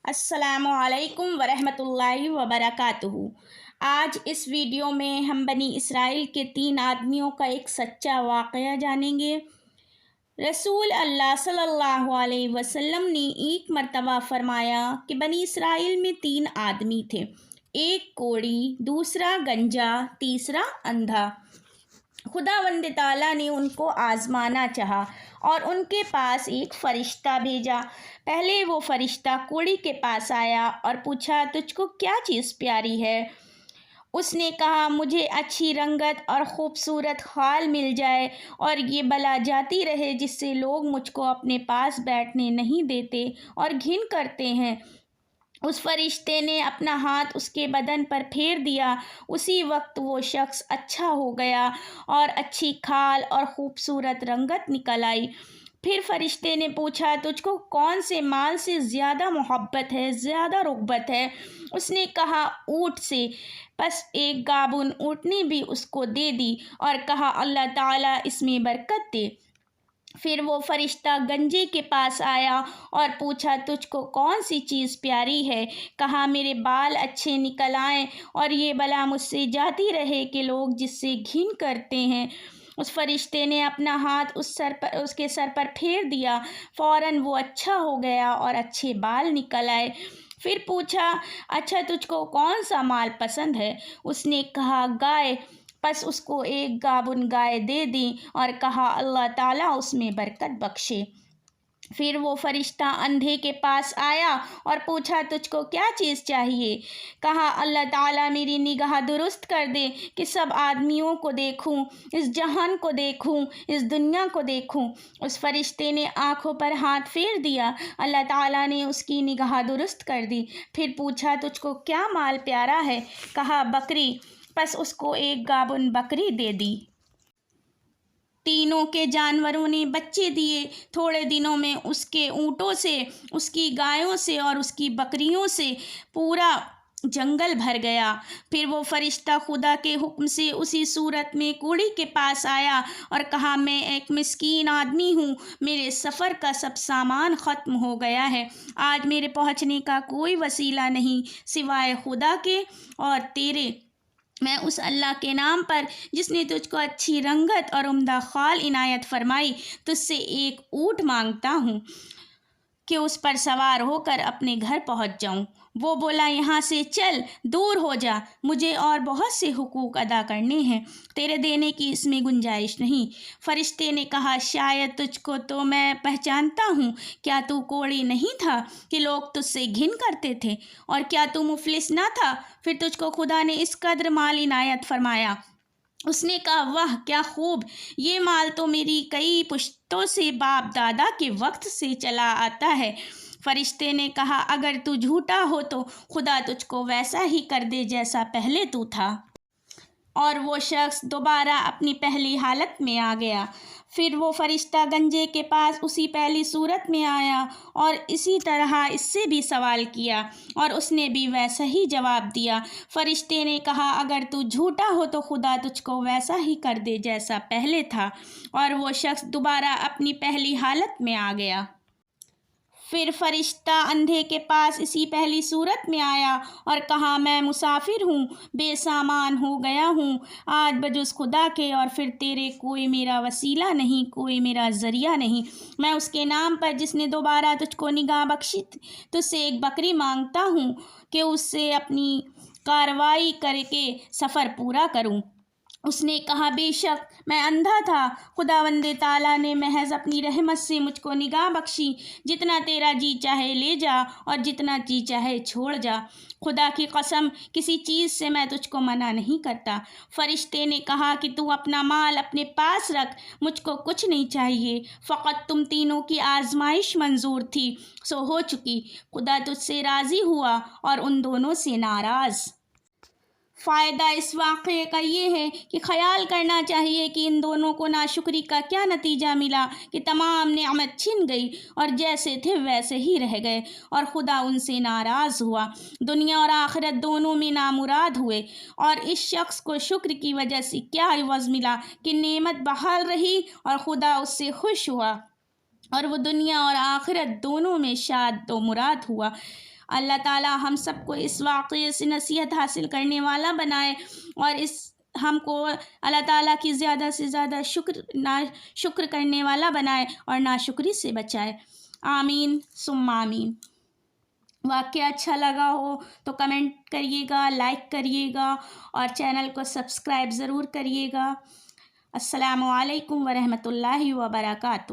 السلام علیکم ورحمۃ اللہ وبرکاتہ۔ آج اس ویڈیو میں ہم بنی اسرائیل کے 3 آدمیوں کا ایک سچا واقعہ جانیں گے۔ رسول اللہ صلی اللہ علیہ وسلم نے ایک مرتبہ فرمایا کہ بنی اسرائیل میں 3 آدمی تھے، ایک کوڑی، دوسرا گنجا، تیسرا اندھا۔ خداوند تعالیٰ نے ان کو آزمانا چاہا اور ان کے پاس ایک فرشتہ بھیجا۔ پہلے وہ فرشتہ کوڑی کے پاس آیا اور پوچھا، تجھ کو کیا چیز پیاری ہے؟ اس نے کہا، مجھے اچھی رنگت اور خوبصورت خال مل جائے اور یہ بلا جاتی رہے جس سے لوگ مجھ کو اپنے پاس بیٹھنے نہیں دیتے اور گھن کرتے ہیں۔ اس فرشتے نے اپنا ہاتھ اس کے بدن پر پھیر دیا، اسی وقت وہ شخص اچھا ہو گیا اور اچھی کھال اور خوبصورت رنگت نکل آئی۔ پھر فرشتے نے پوچھا، تجھ کو کون سے مال سے زیادہ محبت ہے، زیادہ رغبت ہے؟ اس نے کہا، اونٹ سے۔ پس ایک گابن اونٹنی بھی اس کو دے دی اور کہا، اللہ تعالیٰ اس میں برکت دے۔ پھر وہ فرشتہ گنجے کے پاس آیا اور پوچھا، تجھ کو کون سی چیز پیاری ہے؟ کہا، میرے بال اچھے نکل آئیں اور یہ بلا مجھ سے جاتی رہے کہ لوگ جس سے گھن کرتے ہیں۔ اس فرشتے نے اپنا ہاتھ اس کے سر پر پھیر دیا، فوراً وہ اچھا ہو گیا اور اچھے بال نکل آئے۔ پھر پوچھا، اچھا تجھ کو کون سا مال پسند ہے؟ اس نے کہا، گائے۔ پس اس کو ایک گابن گائے دے دی اور کہا، اللہ تعالیٰ اس میں برکت بخشے۔ پھر وہ فرشتہ اندھے کے پاس آیا اور پوچھا، تجھ کو کیا چیز چاہیے؟ کہا، اللہ تعالیٰ میری نگاہ درست کر دے کہ سب آدمیوں کو دیکھوں، اس جہان کو دیکھوں، اس دنیا کو دیکھوں۔ اس فرشتے نے آنکھوں پر ہاتھ پھیر دیا، اللہ تعالیٰ نے اس کی نگاہ درست کر دی۔ پھر پوچھا، تجھ کو کیا مال پیارا ہے؟ کہا، بکری۔ پس اس کو ایک گابن بکری دے دی۔ تینوں کے جانوروں نے بچے دیے۔ تھوڑے دنوں میں اس کے اونٹوں سے، اس کی گایوں سے اور اس کی بکریوں سے پورا جنگل بھر گیا۔ پھر وہ فرشتہ خدا کے حکم سے اسی صورت میں کوڑی کے پاس آیا اور کہا، میں ایک مسکین آدمی ہوں، میرے سفر کا سب سامان ختم ہو گیا ہے، آج میرے پہنچنے کا کوئی وسیلہ نہیں سوائے خدا کے اور تیرے۔ میں اس اللہ کے نام پر جس نے تجھ کو اچھی رنگت اور عمدہ خال عنایت فرمائی، تجھ سے ایک اونٹ مانگتا ہوں کہ اس پر سوار ہو کر اپنے گھر پہنچ جاؤں۔ وہ بولا، یہاں سے چل، دور ہو جا، مجھے اور بہت سے حقوق ادا کرنے ہیں، تیرے دینے کی اس میں گنجائش نہیں۔ فرشتے نے کہا، شاید تجھ کو تو میں پہچانتا ہوں، کیا تو کوڑی نہیں تھا کہ لوگ تجھ سے گھن کرتے تھے؟ اور کیا تو مفلس نہ تھا، پھر تجھ کو خدا نے اس قدر مال عنایت فرمایا؟ اس نے کہا، واہ کیا خوب، یہ مال تو میری کئی پشتوں سے باپ دادا کے وقت سے چلا آتا ہے۔ فرشتے نے کہا، اگر تو جھوٹا ہو تو خدا تجھ کو ویسا ہی کر دے جیسا پہلے تو تھا۔ اور وہ شخص دوبارہ اپنی پہلی حالت میں آ گیا۔ پھر وہ فرشتہ گنجے کے پاس اسی پہلی صورت میں آیا اور اسی طرح اس سے بھی سوال کیا اور اس نے بھی ویسا ہی جواب دیا۔ فرشتے نے کہا، اگر تو جھوٹا ہو تو خدا تجھ کو ویسا ہی کر دے جیسا پہلے تھا۔ اور وہ شخص دوبارہ اپنی پہلی حالت میں آ گیا۔ پھر فرشتہ اندھے کے پاس اسی پہلی صورت میں آیا اور کہا، میں مسافر ہوں، بے سامان ہو گیا ہوں، آج بجز خدا کے اور پھر تیرے کوئی میرا وسیلہ نہیں، کوئی میرا ذریعہ نہیں۔ میں اس کے نام پر جس نے دوبارہ تجھ کو نگاہ بخشی تجھ سے ایک بکری مانگتا ہوں کہ اس سے اپنی کارروائی کر کے سفر پورا کروں۔ اس نے کہا، بے شک میں اندھا تھا، خداوند تعالیٰ نے محض اپنی رحمت سے مجھ کو نگاہ بخشی، جتنا تیرا جی چاہے لے جا اور جتنا جی چاہے چھوڑ جا، خدا کی قسم کسی چیز سے میں تجھ کو منع نہیں کرتا۔ فرشتے نے کہا کہ تو اپنا مال اپنے پاس رکھ، مجھ کو کچھ نہیں چاہیے، فقط تم تینوں کی آزمائش منظور تھی سو ہو چکی، خدا تجھ سے راضی ہوا اور ان دونوں سے ناراض۔ فائدہ اس واقعے کا یہ ہے کہ خیال کرنا چاہیے کہ ان دونوں کو ناشکری کا کیا نتیجہ ملا کہ تمام نعمت چھن گئی اور جیسے تھے ویسے ہی رہ گئے اور خدا ان سے ناراض ہوا، دنیا اور آخرت دونوں میں نامراد ہوئے۔ اور اس شخص کو شکر کی وجہ سے کیا عوض ملا کہ نعمت بحال رہی اور خدا اس سے خوش ہوا اور وہ دنیا اور آخرت دونوں میں شاد و مراد ہوا۔ اللہ تعالیٰ ہم سب کو اس واقعے سے نصیحت حاصل کرنے والا بنائے، اور ہم کو اللہ تعالیٰ کی زیادہ سے زیادہ شکر کرنے والا بنائے اور ناشکری سے بچائے۔ آمین ثم آمین۔ واقعہ اچھا لگا ہو تو کمنٹ کریے گا، لائک کریے گا اور چینل کو سبسکرائب ضرور کریے گا۔ السلام علیکم ورحمۃ اللہ وبرکاتہ۔